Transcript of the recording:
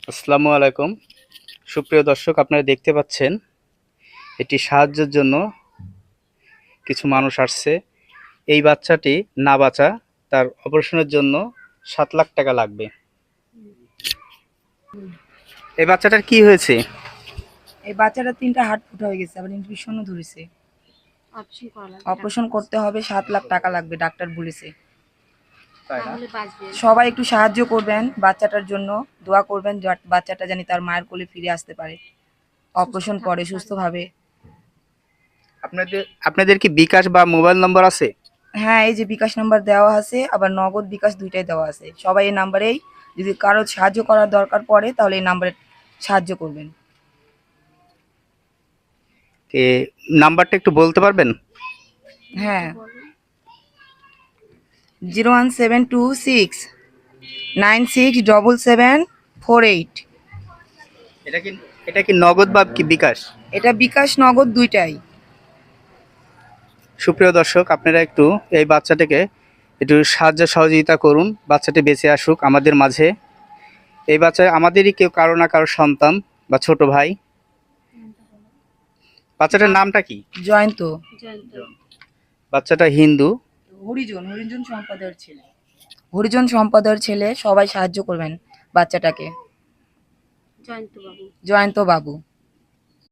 আসসালামু আলাইকুম। সুপ্রিয় দর্শক, আপনারা দেখতে পাচ্ছেন এটি সাহায্যের জন্য কিছু মানুষ আসছে। এই বাচ্চাটি না বাঁচা, তার অপারেশনের জন্য 7 লাখ টাকা লাগবে। এই বাচ্চাটার কি হয়েছে? এই বাচ্চাটা 3টা হার্ট ফুটা হয়ে গেছে, আবার ইনফেকশনও ধরেছে। অপারেশন করতে হবে, 7 লাখ টাকা লাগবে ডাক্তার বলেছে। সবাই একটু সাহায্য করবেন, বাচ্চাটার জন্য দোয়া করবেন, বাচ্চাটা জানি তার মায়ের কোলে ফিরে আসতে পারে অপারেশন পরে সুস্থভাবে। আপনাদের কি বিকাশ বা মোবাইল নম্বর আছে? হ্যাঁ, এই যে বিকাশ নাম্বার দেওয়া আছে, আবার নগদ বিকাশ দুইটাই দেওয়া আছে। সবাই এই নাম্বারেই, যদি কারো সাহায্য করার দরকার পড়ে তাহলে এই নাম্বারে সাহায্য করবেন। নাম্বারটা একটু বলতে পারবেন? হ্যাঁ, 01726967748। এটা কি নগদ বা কি বিকাশ? এটা বিকাশ নগদ দুইটাই। সুপ্রিয় দর্শক, আপনারা একটু এই বাচ্চাটাকে একটু সাহায্য সহযোগিতা করুন, বাচ্চাটি বেঁচে আসুক আমাদের মাঝে। এই বাচ্চা আমাদেরই কেউ, কারো না কারো সন্তান বা ছোট ভাই। বাচ্চাটার নামটা কি? জয়ন্ত। বাচ্চাটা হিন্দু। হরিজন সম্প্রদায়ের ছেলে। হরিজন সম্প্রদায়ের ছেলে। সবাই সাহায্য করবেন বাচ্চাটাকে। জয়ন্ত বাবু।